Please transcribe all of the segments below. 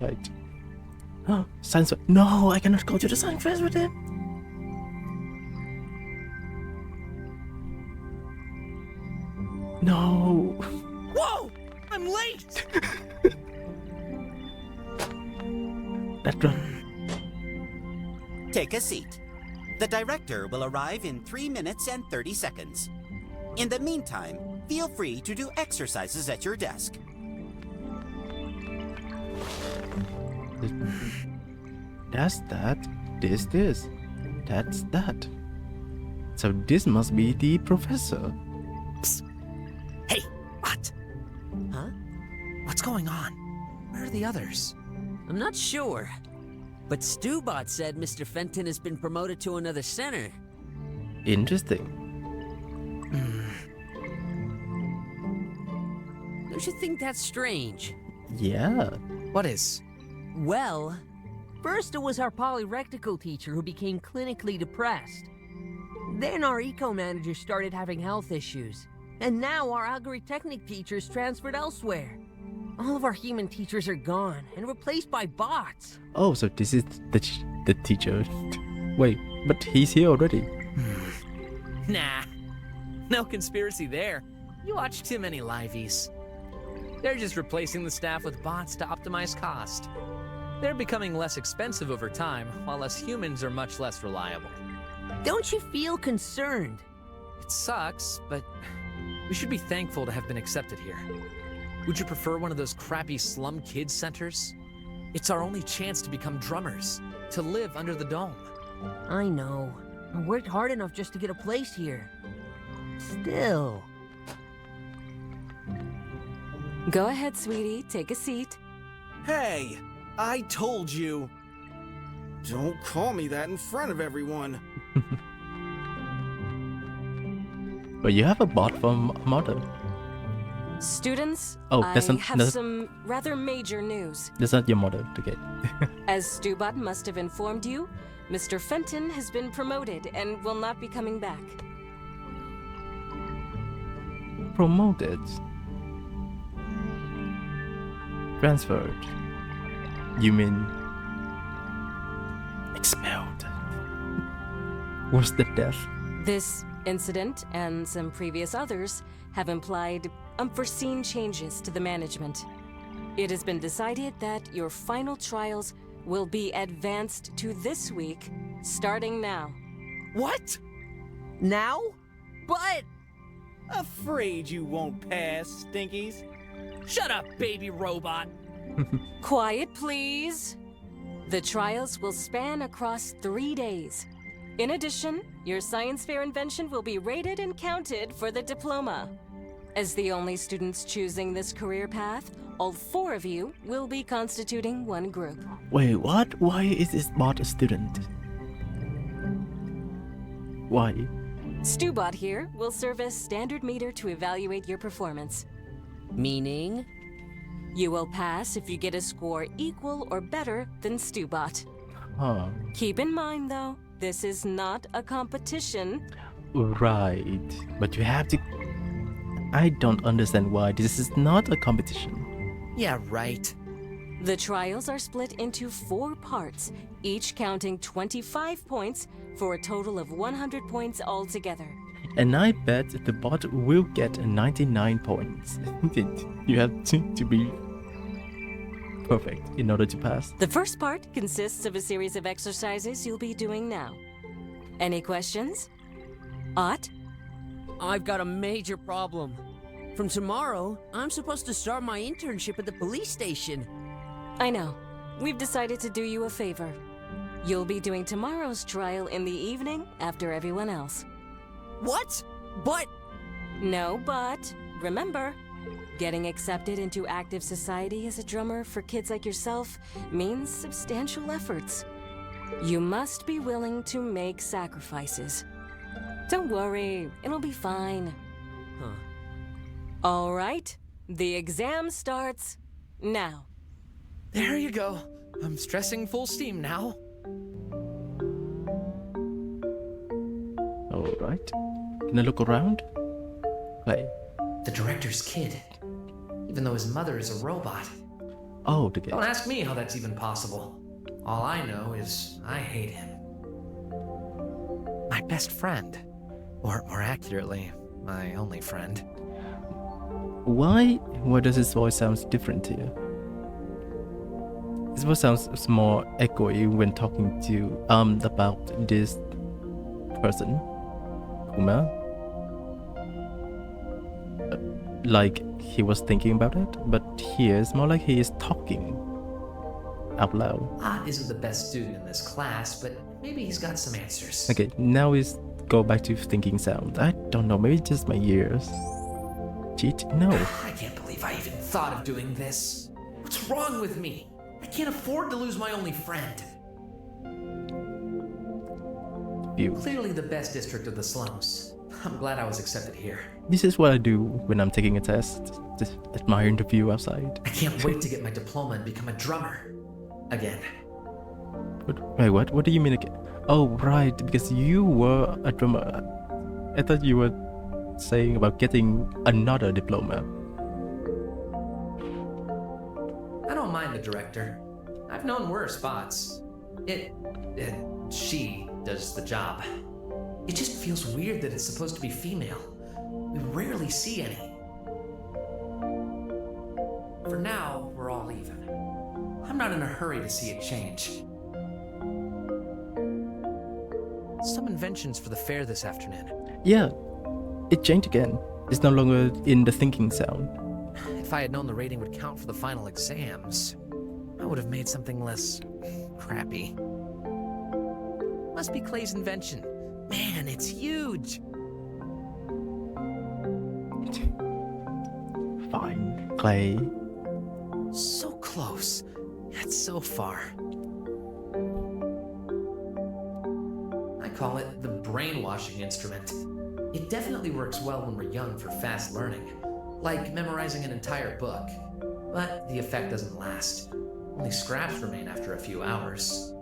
Right. Oh, science fair. No, I cannot go to the science fair with him. No. Whoa! I'm late! That run. Take a seat. The director will arrive in 3 minutes and 30 seconds. In the meantime, feel free to do exercises at your desk. That's that. This. That's that. So this must be the professor. Psst. Hey, what? Huh? What's going on? Where are the others? I'm not sure, but Stubot said Mr. Fenton has been promoted to another center. Interesting. Don't you think that's strange? Yeah. What is? Well, first it was our polyrectical teacher who became clinically depressed. Then our eco-manager started having health issues. And now our algorithmic teachers transferred elsewhere. All of our human teachers are gone and replaced by bots. Oh, so this is the teacher. Wait, but he's here already. Nah. No conspiracy there. You watch too many liveys. They're just replacing the staff with bots to optimize cost. They're becoming less expensive over time, while us humans are much less reliable. Don't you feel concerned? It sucks, but we should be thankful to have been accepted here. Would you prefer one of those crappy slum kids centers? It's our only chance to become drummers, to live under the dome. I know. I worked hard enough just to get a place here. Still. Go ahead, sweetie. Take a seat. Hey, I told you. Don't call me that in front of everyone. But you have a bot from Mother. Students, Oh, I that's not- have that's- some rather major news. That's not your mother. Okay. As Stubot must have informed you, Mr. Fenton has been promoted and will not be coming back. Promoted. Transferred. You mean expelled? Worse than death? This incident and some previous others have implied unforeseen changes to the management. It has been decided that your final trials will be advanced to this week, starting now. What? Now? But... Afraid you won't pass, Stinkies. Shut up, baby robot! Quiet, please. The trials will span across 3 days. In addition, your science fair invention will be rated and counted for the diploma. As the only students choosing this career path, all 4 of you will be constituting one group. Wait, what? Why is this bot a student? Why? Stubot here will serve as standard meter to evaluate your performance. Meaning? You will pass if you get a score equal or better than Stubot. Huh. Keep in mind, though, this is not a competition. Right. But you have to... I don't understand why this is not a competition. Yeah, right. The trials are split into 4 parts, each counting 25 points for a total of 100 points altogether. And I bet the bot will get 99 points. You have to be perfect in order to pass. The first part consists of a series of exercises you'll be doing now. Any questions? Ott? I've got a major problem. From tomorrow, I'm supposed to start my internship at the police station. I know. We've decided to do you a favor. You'll be doing tomorrow's trial in the evening after everyone else. What? But... No, but remember, getting accepted into active society as a drummer for kids like yourself means substantial efforts. You must be willing to make sacrifices. Don't worry, it'll be fine. Huh. All right, the exam starts now. There you go. I'm stressing full steam now. Alright. Can I look around? Play. The director's kid. Even though his mother is a robot. Oh, the gate. Don't ask me how that's even possible. All I know is I hate him. My best friend. Or more accurately, my only friend. Why does his voice sound different to you? His voice sounds more echoey when talking to about this person, Kuma. Like he was thinking about it, but here it's more like he is talking out loud. Isn't the best student in this class, but maybe he's got some answers. Okay, now we go back to thinking sound. I don't know, maybe just my ears. Cheat? No. I can't believe I even thought of doing this. What's wrong with me? I can't afford to lose my only friend. You. Clearly the best district of the slums. I'm glad I was accepted here. This is what I do when I'm taking a test. Just admire the view outside. I can't wait to get my diploma and become a drummer. Again. Wait, what? What do you mean again? Oh, right, because you were a drummer. I thought you were saying about getting another diploma. I don't mind the director. I've known worse spots. She does the job. It just feels weird that it's supposed to be female. We rarely see any. For now, we're all even. I'm not in a hurry to see it change. Some inventions for the fair this afternoon. Yeah, it changed again. It's no longer in the thinking sound. If I had known the rating would count for the final exams, I would have made something less crappy. Must be Clay's invention. Man, it's huge. Fine, Clay. So close, yet so far. I call it the brainwashing instrument. It definitely works well when we're young for fast learning, like memorizing an entire book. But the effect doesn't last. Only scraps remain after a few hours.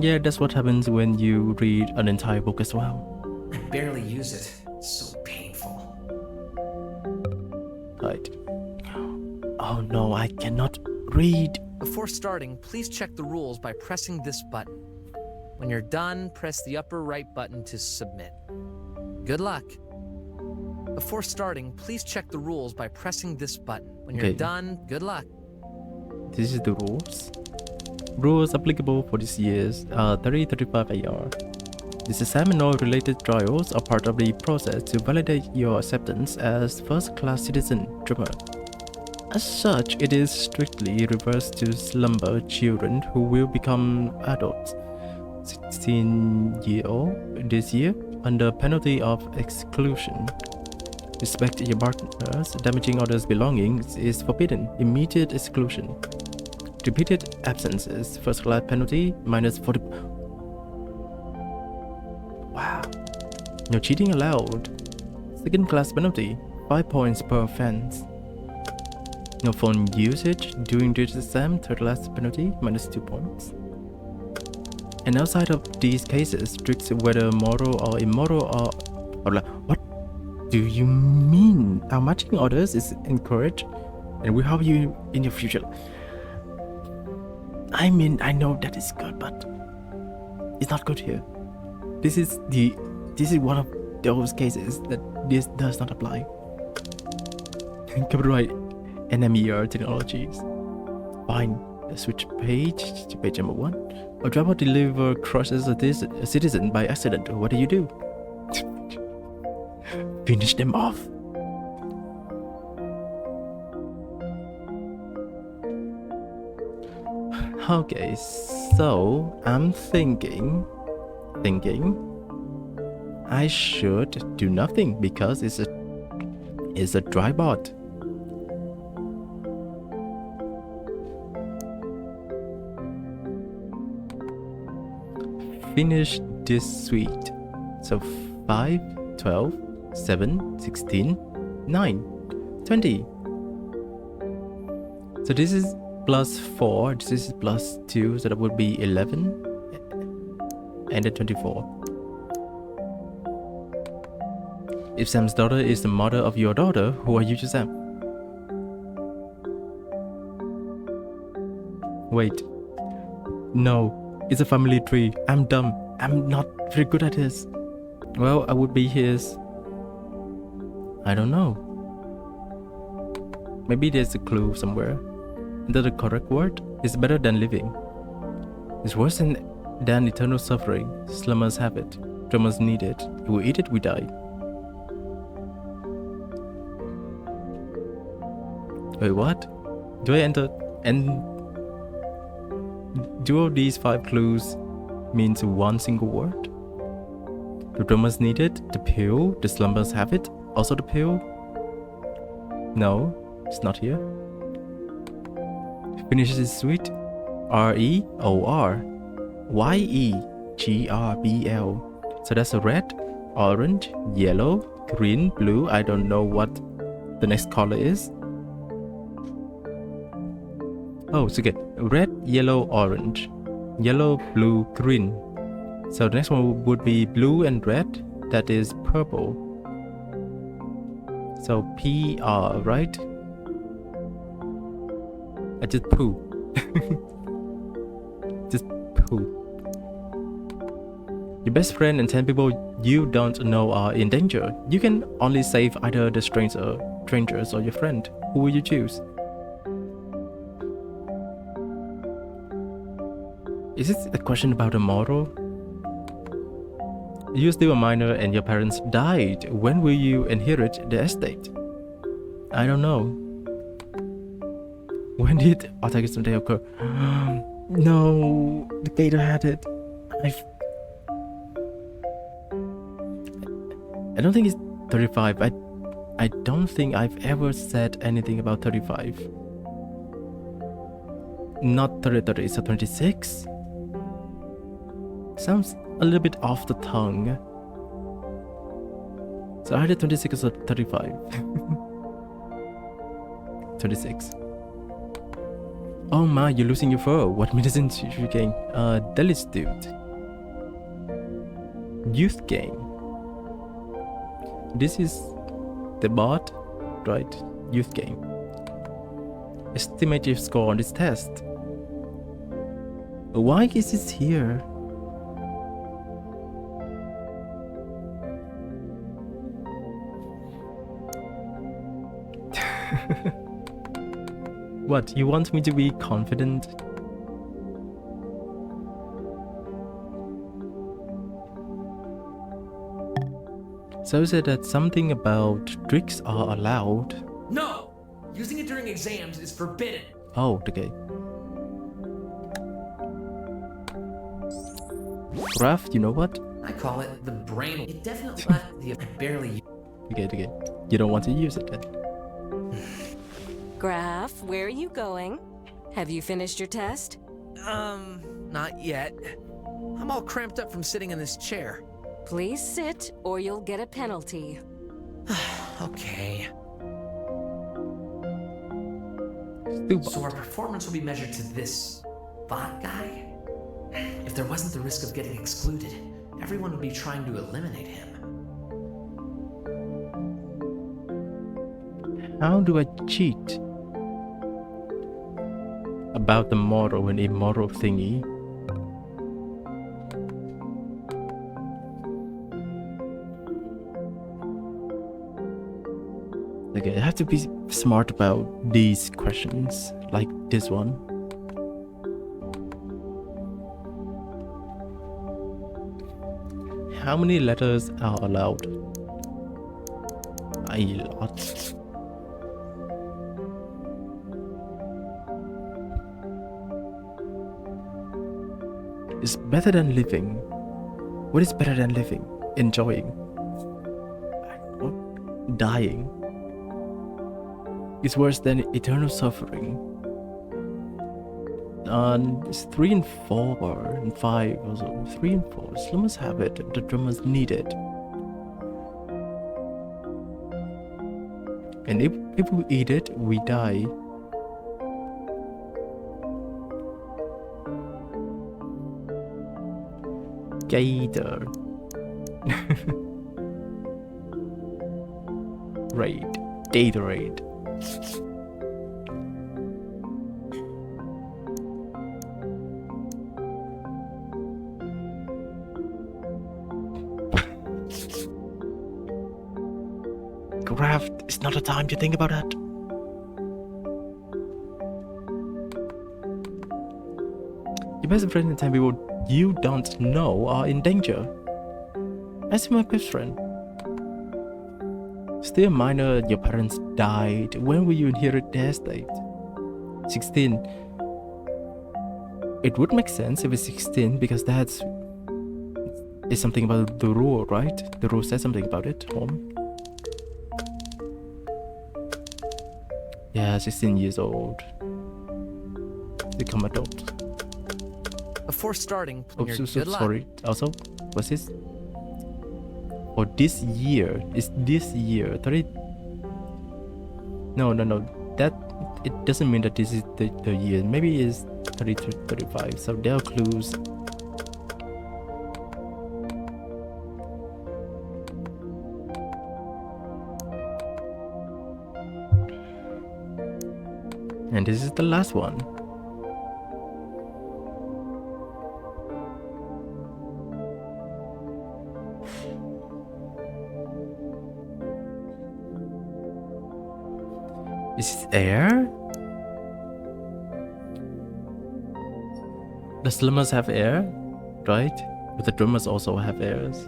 Yeah, that's what happens when you read an entire book as well. I barely use it. It's so painful. Right. Oh no, I cannot read. Before starting, please check the rules by pressing this button. When you're done, press the upper right button to submit. Good luck. Before starting, please check the rules by pressing this button. When you're Okay. done, good luck. This is the rules. Rules applicable for this year's 3035 AR. This exam and all related trials are part of the process to validate your acceptance as first-class citizen drummer. As such, it is strictly reversed to slumber children who will become adults 16-year-old this year under penalty of exclusion. Respect your partners. Damaging others' belongings is forbidden. Immediate exclusion. Repeated absences. First class penalty minus 40. Wow. No cheating allowed. Second class penalty 5 points per offense. No phone usage during this exam. Third class penalty minus 2 points. And outside of these cases, strict whether moral or immoral or what do you mean? Our matching orders is encouraged and will help you in your future. I mean, I know that is good, but it's not good here. This is one of those cases that this does not apply. Copyright NMER Technologies. Fine. Switch page to page number 1. A driver deliver crushes a citizen by accident. What do? Finish them off. Okay, so I'm thinking I should do nothing because it's a dry bot. Finish this suite. So 5, 12, 7, 16, 9, 20. So this is plus 4, this is plus 2, so that would be 11. And then 24. If Sam's daughter is the mother of your daughter, who are you to Sam? Wait. No, it's a family tree. I'm dumb. I'm not very good at this. Well, I would be his... I don't know. Maybe there's a clue somewhere. The correct word is better than living. It's worse than eternal suffering. Slummers have it. Drummers need it. If we eat it, we die. Wait, what? Do I enter... and... do all these 5 clues means one single word? The drummers need it, the pill, the slumbers have it, also the pill? No, it's not here. Finishes is sweet. REORYEGRBL. So that's a red, orange, yellow, green, blue. I don't know what the next color is. Oh, it's okay. Red, yellow, orange. Yellow, blue, green. So the next one would be blue and red. That is purple. So PR, right? I just poo. Just poo. Your best friend and 10 people you don't know are in danger. You can only save either the strangers or your friend. Who will you choose? Is this a question about a moral? You're still a minor and your parents died. When will you inherit the estate? I don't know. When did Autism Day occur? No, the gator had it. I don't think it's 35. I don't think I've ever said anything about 35. Not 30, so 26? Sounds a little bit off the tongue. So either 26 or 35. 26. Oh my, you're losing your fur. What medicine should you gain? Delicitude. Youth gain. This is the bot, right? Youth gain. Estimate your score on this test. Why is this here? What, you want me to be confident? So is it that something about tricks are allowed? No! Using it during exams is forbidden. Oh, okay. Graph, you know what? I call it the brain. It definitely left the barely. Okay. You don't want to use it then. Graph, where are you going? Have you finished your test? Not yet. I'm all cramped up from sitting in this chair. Please sit, or you'll get a penalty. Okay. Stupid. So our performance will be measured to this bot guy? If there wasn't the risk of getting excluded, everyone would be trying to eliminate him. How do I cheat? About the moral and immoral thingy. Okay, I have to be smart about these questions, like this one. How many letters are allowed? A lot. It's better than living. What is better than living? Enjoying. Dying. It's worse than eternal suffering. It's 3 and 4 and 5 also. 3 and 4. Slummers have it. The drummers need it. And if we eat it, we die. Gator. Raid. Gatorade. Craft is not a time to think about that. Your best friend and 10 people you don't know are in danger. As my best friend. Still a minor, your parents died. When will you inherit their estate? 16. It would make sense if it's 16 because that's is something about the rule, right? The rule says something about it, Home. Yeah, 16 years old. Become adult. Before starting, Oh, your so good luck. sorry. Also, what's this? For this year, is this year 30? No. That it doesn't mean that this is the year. Maybe it's 30 to 35. So there are clues. And this is the last one. Is it air? The slummers have air, right? But the drummers also have airs.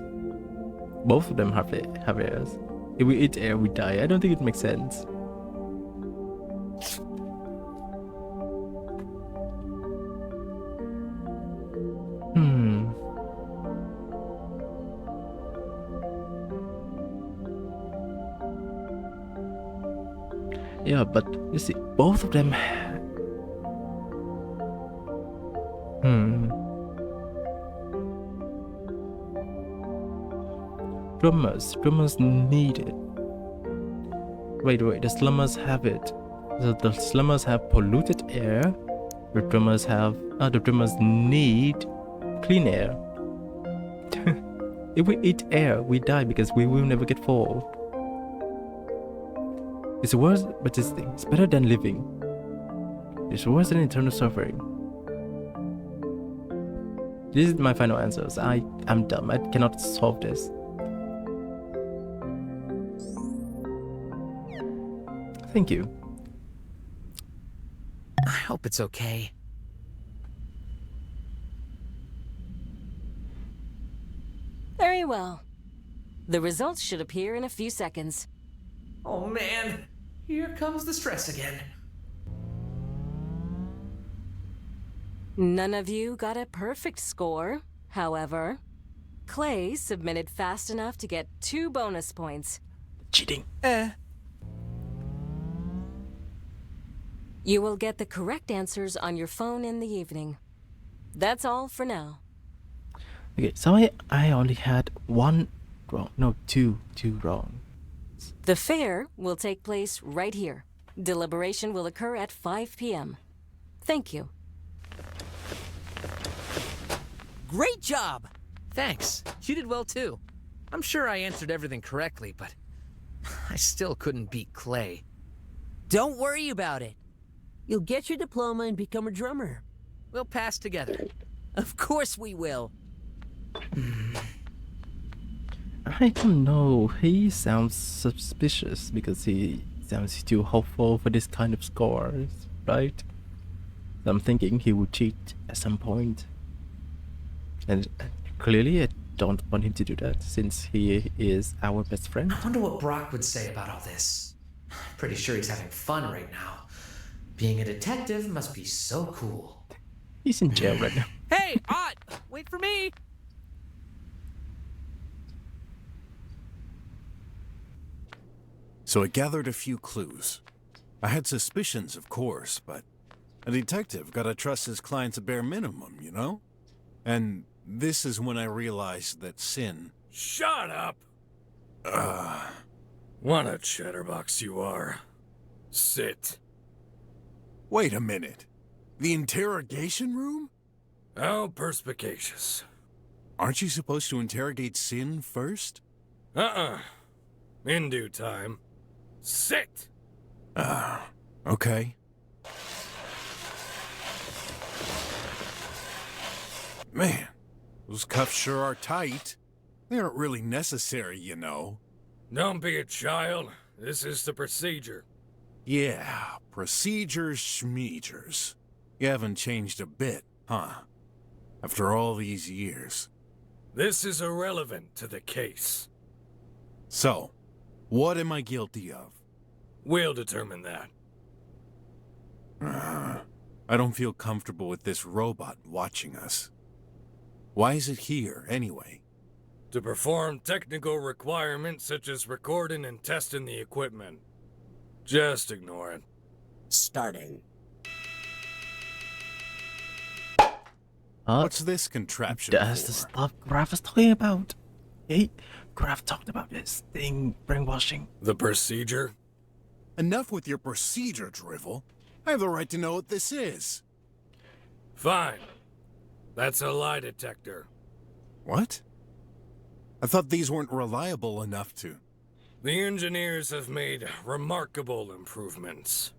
Both of them have airs. If we eat air, we die. I don't think it makes sense. Yeah, but you see, both of them. Drummers need it. Wait, the slummers have it. So the slummers have polluted air. The drummers need clean air. If we eat air, we die because we will never get full. It's worse, but it's better than living. It's worse than eternal suffering. This is my final answers. I'm dumb. I cannot solve this. Thank you. I hope it's okay. Very well. The results should appear in a few seconds. Oh man, here comes the stress again. None of you got a perfect score, however. Clay submitted fast enough to get 2 bonus points. Cheating. You will get the correct answers on your phone in the evening. That's all for now. Okay, so I only had 1 wrong. No, two wrong. The fair will take place right here. Deliberation will occur at 5 p.m. Thank you. Great job! Thanks. You did well too. I'm sure I answered everything correctly, but I still couldn't beat Clay. Don't worry about it. You'll get your diploma and become a drummer. We'll pass together. Of course we will. I don't know. He sounds suspicious because he sounds too hopeful for this kind of scores, right? So I'm thinking he would cheat at some point. And clearly I don't want him to do that since he is our best friend. I wonder what Brok would say about all this. Pretty sure he's having fun right now. Being a detective must be so cool. He's in jail right now. Hey, Ott! Wait for me! So I gathered a few clues. I had suspicions, of course, but a detective gotta trust his clients a bare minimum, you know? And this is when I realized that Sin... Shut up! What a chatterbox you are. Sit. Wait a minute. The interrogation room? How perspicacious. Aren't you supposed to interrogate Sin first? In due time. Sit! Okay. Man, those cuffs sure are tight. They aren't really necessary, you know. Don't be a child. this is the procedure. Yeah, procedures schmeegers. You haven't changed a bit, huh? After all these years. This is irrelevant to the case. So, what am I guilty of? We'll determine that. I don't feel comfortable with this robot watching us. Why is it here, anyway? To perform technical requirements such as recording and testing the equipment. Just ignore it. Starting. What's this contraption That's for? the stuff Graf was talking about. Hey, Graf talked about this thing, brainwashing. The procedure? Enough with your procedure, drivel. I have the right to know what this is. Fine. That's a lie detector. What? I thought these weren't reliable enough to... The engineers have made remarkable improvements.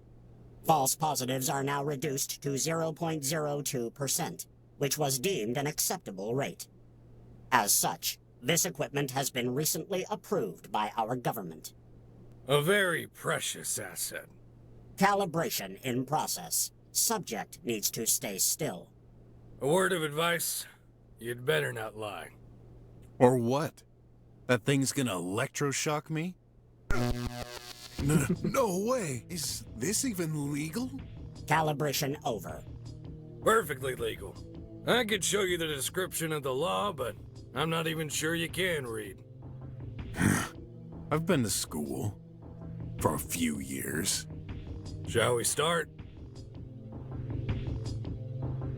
False positives are now reduced to 0.02%, which was deemed an acceptable rate. As such, this equipment has been recently approved by our government. A very precious asset. Calibration in process. Subject needs to stay still. A word of advice, you'd better not lie. Or what? That thing's gonna electroshock me? No way! Is this even legal? Calibration over. Perfectly legal. I could show you the description of the law, but I'm not even sure you can read. I've been to school. For a few years. Shall we start?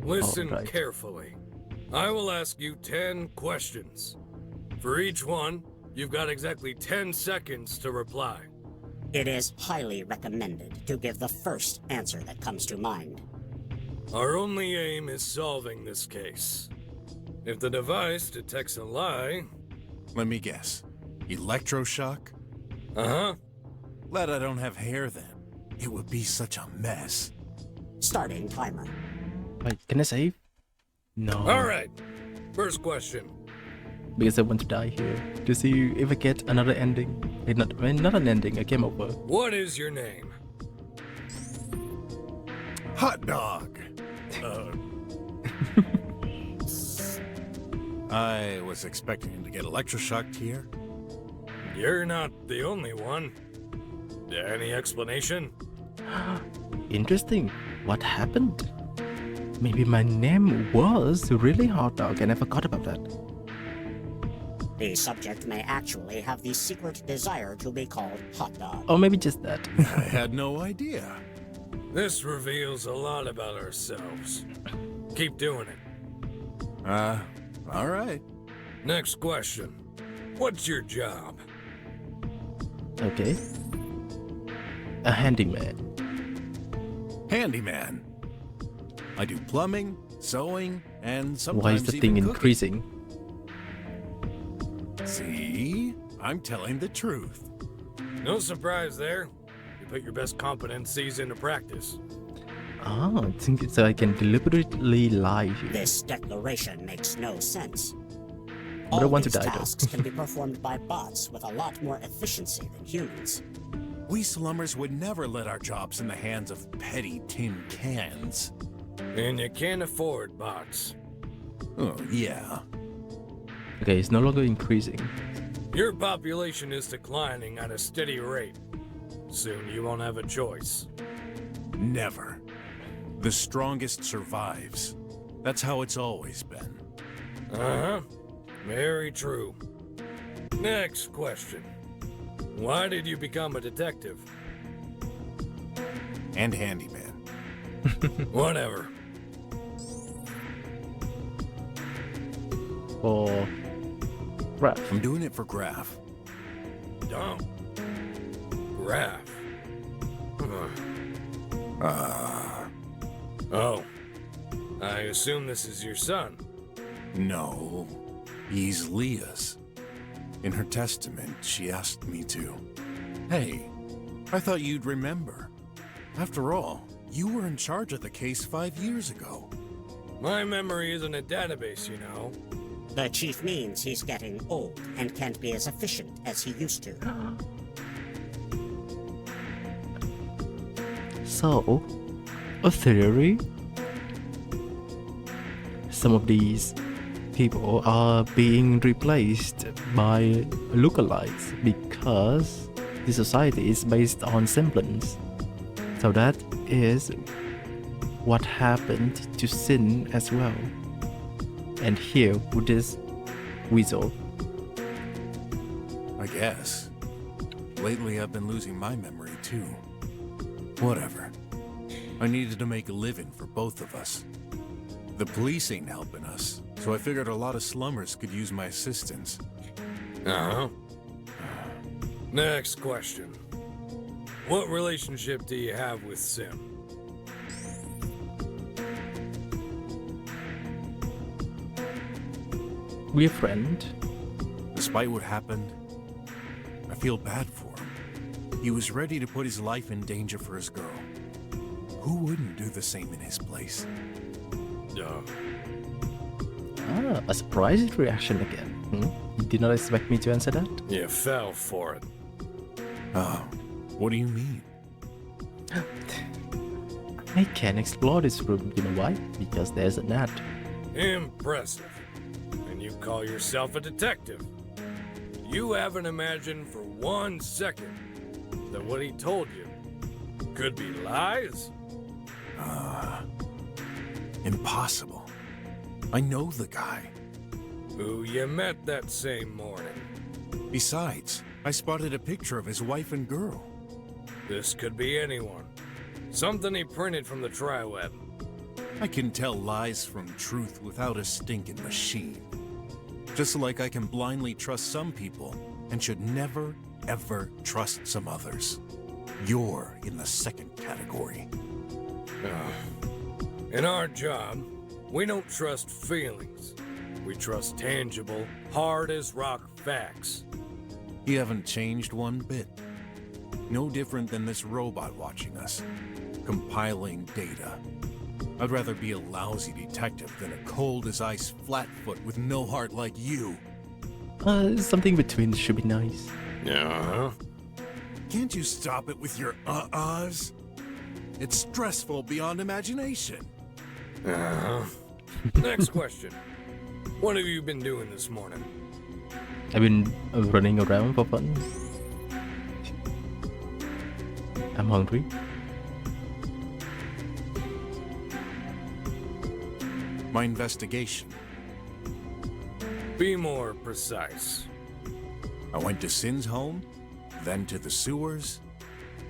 Listen Alright. carefully. I will ask you 10 questions. For each one, you've got exactly 10 seconds to reply. It is highly recommended to give the first answer that comes to mind. Our only aim is solving this case. If the device detects a lie... Let me guess. Electroshock? Uh-huh. Glad I don't have hair then. It would be such a mess. Starting timer. Wait, can I save? No. Alright. First question. Because I want to die here. To see if I get another ending. Not an ending, a game over. What is your name? Hot dog! I was expecting him to get electroshocked here. You're not the only one. Any explanation? Interesting. What happened? Maybe my name was really Hot Dog and I forgot about that. The subject may actually have the secret desire to be called Hot Dog. Or maybe just that. I had no idea. This reveals a lot about ourselves. Keep doing it. Alright. Next question. What's your job? Okay. A handyman. Handyman. I do plumbing, sewing, and sometimes Why is the thing even cooking. increasing? See? I'm telling the truth. No surprise there. You put your best competencies into practice. Ah, I think so I can deliberately lie here. This declaration makes no sense. But I All want to these die though. tasks can be performed by bots with a lot more efficiency than humans. We slummers would never let our jobs in the hands of petty tin cans. And you can't afford bots. Oh, yeah. Okay, it's no longer increasing. Your population is declining at a steady rate. Soon you won't have a choice. Never. The strongest survives. That's how it's always been. Uh-huh. Very true. Next question. Why did you become a detective? And handyman. Whatever. For Graf. I'm doing it for Graf. Dumb. Graph. Oh. I assume this is your son. No. He's Leah's. In her testament, she asked me to. Hey, I thought you'd remember. After all, you were in charge of the case 5 years ago. My memory isn't a database, you know. The chief means he's getting old and can't be as efficient as he used to. So, a theory? Some of these people are being replaced by lookalikes because the society is based on semblance. So that is what happened to Sin as well. And here with this weasel. I guess. Lately I've been losing my memory too. Whatever. I needed to make a living for both of us. The police ain't helping us, so I figured a lot of slummers could use my assistance. Uh-huh. Next question. What relationship do you have with Sim? We're friend. Despite what happened, I feel bad for him. He was ready to put his life in danger for his girl. Who wouldn't do the same in his place? A surprising reaction again. You did not expect me to answer that? You fell for it. Oh, what do you mean? I can explore this room, you know why? Because there's a net. Impressive. And you call yourself a detective. You haven't imagined for 1 second that what he told you could be lies? Impossible. I know the guy. Who you met that same morning. Besides, I spotted a picture of his wife and girl. This could be anyone. Something he printed from the tri-web. I can tell lies from truth without a stinking machine. Just like I can blindly trust some people and should never, ever trust some others. You're in the second category. In our job, we don't trust feelings. We trust tangible, hard-as-rock facts. You haven't changed one bit. No different than this robot watching us, compiling data. I'd rather be a lousy detective than a cold-as-ice flatfoot with no heart like you. Something between should be nice. Uh-huh. Can't you stop it with your uh-uhs? It's stressful beyond imagination. Uh-huh. Next question. What have you been doing this morning? I've been running around for fun. I'm hungry. My investigation. Be more precise. I went to Sin's home, then to the sewers.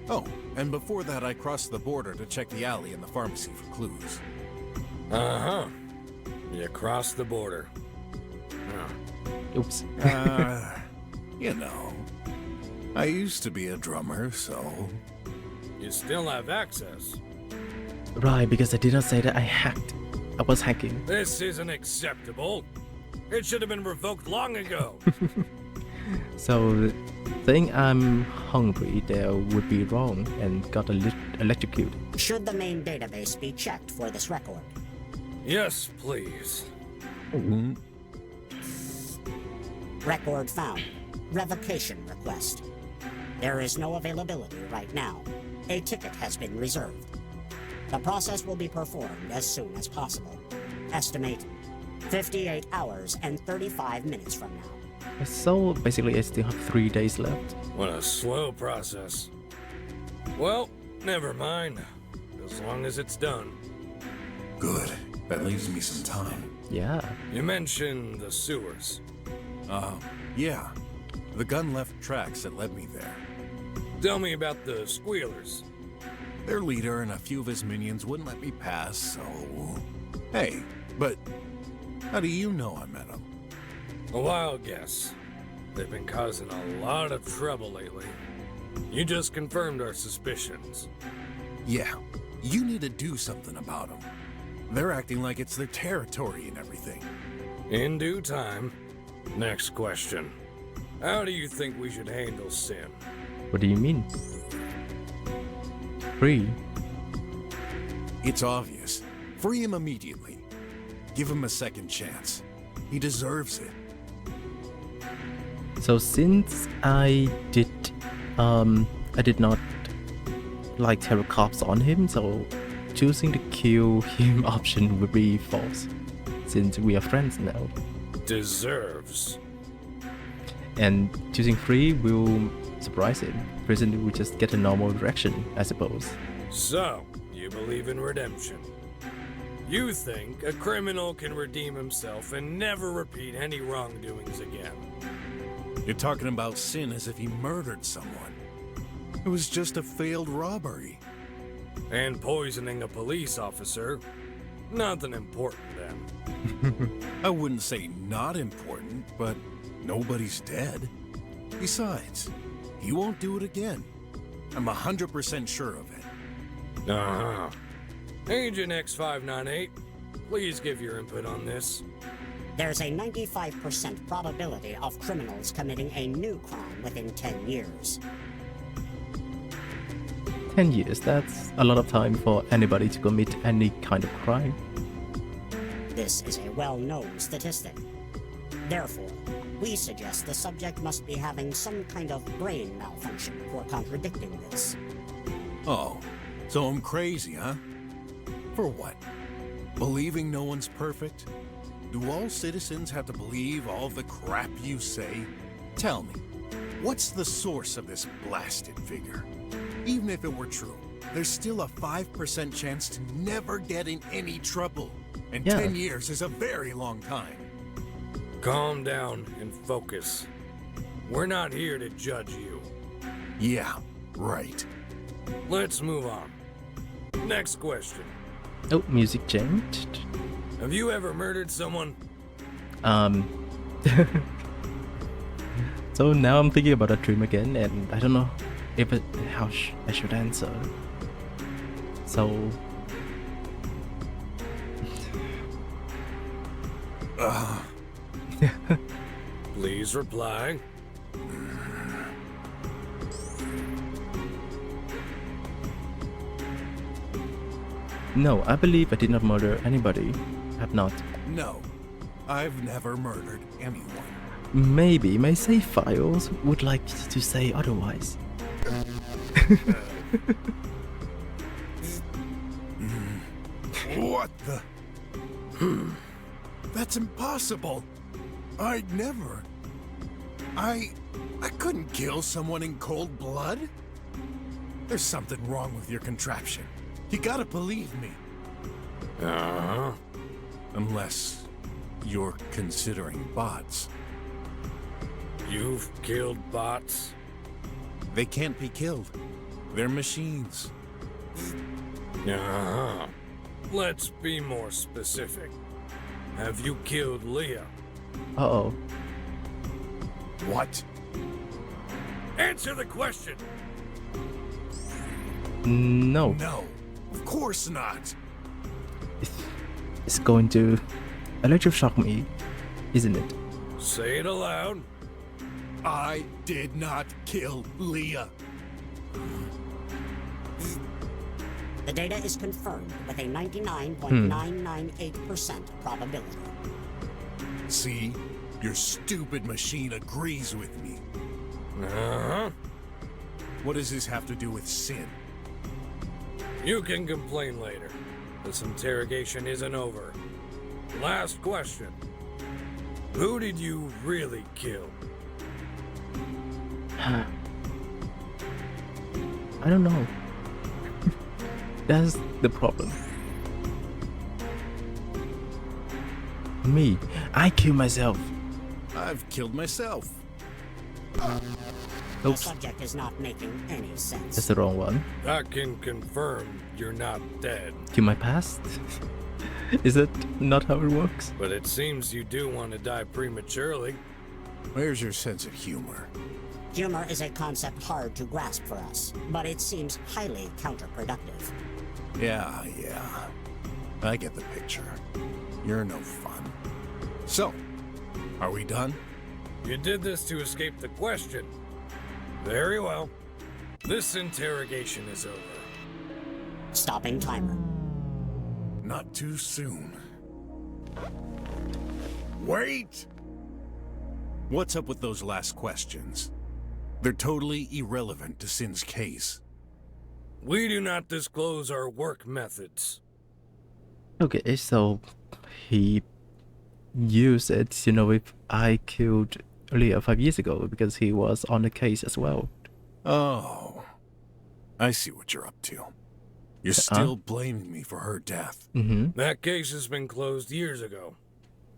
Oh, and before that I crossed the border to check the alley and the pharmacy for clues. Uh-huh. You crossed the border. Oops. You know, I used to be a drummer, so... You still have access. Right, because I did not say that I hacked. I was hacking. This isn't acceptable. It should have been revoked long ago. So, saying I'm hungry there would be wrong and got electrocuted. Should the main database be checked for this record? Yes, please. Record found. Revocation request. There is no availability right now. A ticket has been reserved. The process will be performed as soon as possible. Estimate 58 hours and 35 minutes from now. So, basically I still have 3 days left. What a slow process. Well, never mind. As long as it's done. Good. That leaves me some time. Yeah. You mentioned the sewers. Yeah. The gun left tracks that led me there. Tell me about the squealers. Their leader and a few of his minions wouldn't let me pass, so... Hey, but how do you know I met them? A wild guess. They've been causing a lot of trouble lately. You just confirmed our suspicions. Yeah, you need to do something about them. They're acting like it's their territory and everything. In due time. Next question. How do you think we should handle Sim? What do you mean? Free? It's obvious. Free him immediately. Give him a second chance. He deserves it. So since I did not like terror cops on him, so choosing the kill him option would be false, since we are friends now. Deserves. And choosing free will surprise him. Prison will just get a normal direction, I suppose. So, you believe in redemption. You think a criminal can redeem himself and never repeat any wrongdoings again. You're talking about Sin as if he murdered someone. It was just a failed robbery. And poisoning a police officer, nothing important then. I wouldn't say not important, but nobody's dead. Besides, he won't do it again. I'm 100% sure of it. Uh-huh. Agent X598, please give your input on this. There's a 95% probability of criminals committing a new crime within 10 years. 10 years, that's a lot of time for anybody to commit any kind of crime. This is a well-known statistic. Therefore, we suggest the subject must be having some kind of brain malfunction for contradicting this. Oh, so I'm crazy, huh? For what? Believing no one's perfect? Do all citizens have to believe all the crap you say? Tell me, what's the source of this blasted figure? Even if it were true, there's still a 5% chance to never get in any trouble. And Yeah. 10 years is a very long time. Calm down and focus. We're not here to judge you. Yeah, right. Let's move on. Next question. Oh, music changed. Have you ever murdered someone? So now I'm thinking about a dream again, and I don't know if how I should answer. So, Please reply. no, I believe I did not murder anybody. I have not. No, I've never murdered anyone. Maybe my save files would like to say otherwise. What the? That's impossible. I'd never. I couldn't kill someone in cold blood. There's something wrong with your contraption. You gotta believe me. Uh-huh. Unless you're considering bots. You've killed bots? They can't be killed. They're machines. Uh-huh. Let's be more specific. Have you killed Leah? Uh-oh. What? Answer the question! No. No, of course not. It's going to electroshock me, isn't it? Say it aloud. I did not kill Leah. The data is confirmed with a 99.998% probability. See? Your stupid machine agrees with me. Uh-huh. What does this have to do with Sin? You can complain later. This interrogation isn't over. Last question. Who did you really kill? I don't know. That's the problem. Me, I kill myself. I've killed myself. The Oops, subject is not making any sense. that's the wrong one. I can confirm you're not dead, Kill my past? Is that not how it works? but it seems you do want to die prematurely. Where's your sense of humor? Humor is a concept hard to grasp for us, but it seems highly counterproductive. Yeah. I get the picture. You're no fun. So, are we done? You did this to escape the question. Very well. This interrogation is over. Stopping timer. Not too soon. Wait! What's up with those last questions? They're totally irrelevant to Sin's case. We do not disclose our work methods. Okay, so he used it, you know, if I killed earlier 5 years ago because he was on the case as well. Oh. I see what you're up to. You're still blaming me for her death. Mm-hmm. That case has been closed years ago.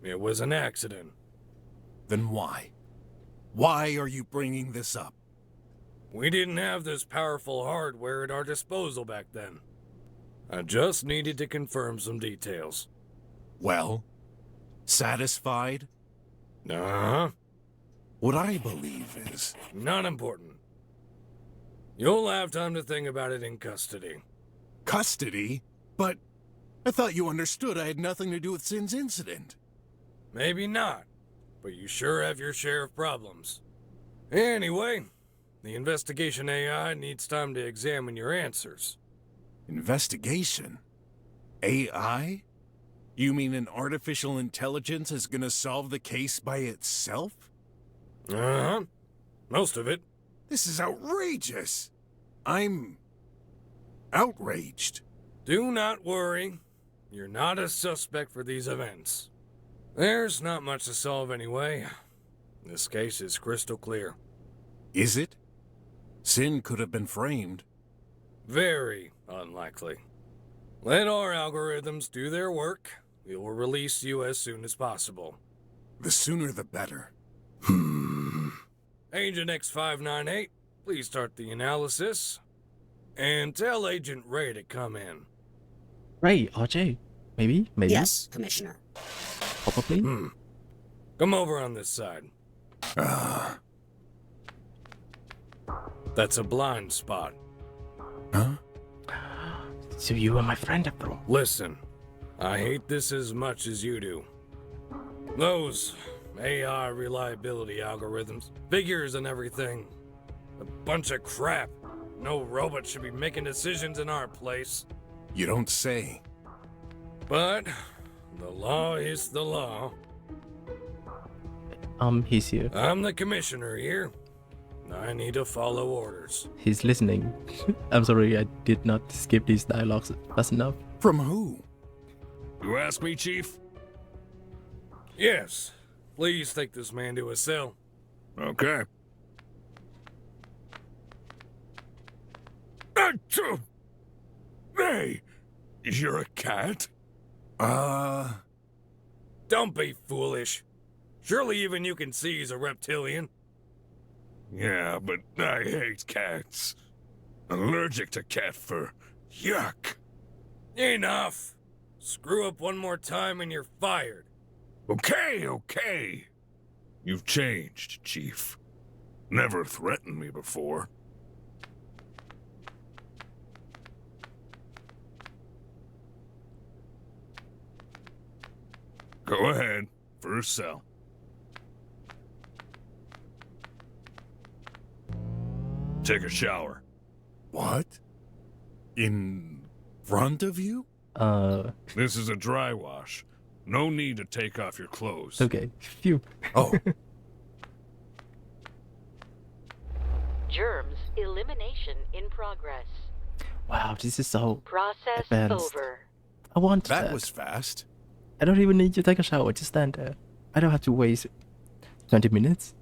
It was an accident. Then why? Why are you bringing this up? We didn't have this powerful hardware at our disposal back then. I just needed to confirm some details. Well, satisfied? Uh-huh. What I believe is... Not important. You'll have time to think about it in custody. Custody? But I thought you understood I had nothing to do with Sin's incident. Maybe not, but you sure have your share of problems. Anyway, the investigation AI needs time to examine your answers. Investigation? AI? You mean an artificial intelligence is gonna solve the case by itself? Uh-huh. Most of it. This is outrageous! I'm... outraged. Do not worry. You're not a suspect for these events. There's not much to solve anyway. This case is crystal clear. Is it? Sin could have been framed. Very unlikely. Let our algorithms do their work. We will release you as soon as possible. The sooner the better. Agent X598, please start the analysis. And tell Agent Ray to come in. Ray, RJ. Maybe? Yes, Commissioner. Probably? Come over on this side. That's a blind spot. Huh? So you are my friend after all. Listen, I hate this as much as you do. Those AI reliability algorithms, figures and everything. A bunch of crap. No robot should be making decisions in our place. You don't say. But the law is the law. He's here. I'm the commissioner here. I need to follow orders. He's listening. I'm sorry, I did not skip these dialogues fast enough. From who? You ask me, Chief? Yes. Please take this man to a cell. Okay. Hey, you're a cat? Don't be foolish. Surely even you can see he's a reptilian. Yeah, but I hate cats. Allergic to cat fur. Yuck. Enough. Screw up one more time and you're fired. Okay. You've changed, Chief. Never threatened me before. Go ahead. First cell. Take a shower. What? In front of you? This is a dry wash. No need to take off your clothes. Okay. Phew. Oh. Germs elimination in progress. Wow, this is so Process advanced. over. I want That was fast. I don't even need to take a shower, just stand there. I don't have to waste 20 minutes.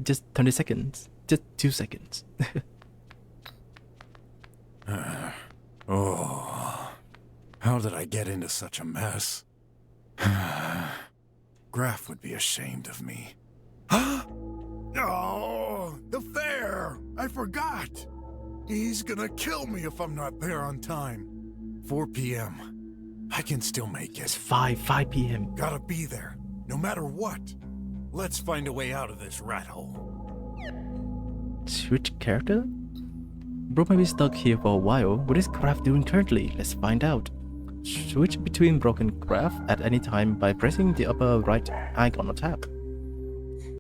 Just 20 seconds. Just 2 seconds. Oh. How did I get into such a mess? Graf would be ashamed of me. Oh, the fair! I forgot! He's gonna kill me if I'm not there on time. 4 p.m. I can still make It's it. 5 p.m. Gotta be there, no matter what. Let's find a way out of this rat hole. Switch character? Brok may be stuck here for a while. What is Graf doing currently? Let's find out. Switch between Brok and Graf at any time by pressing the upper right icon on tab.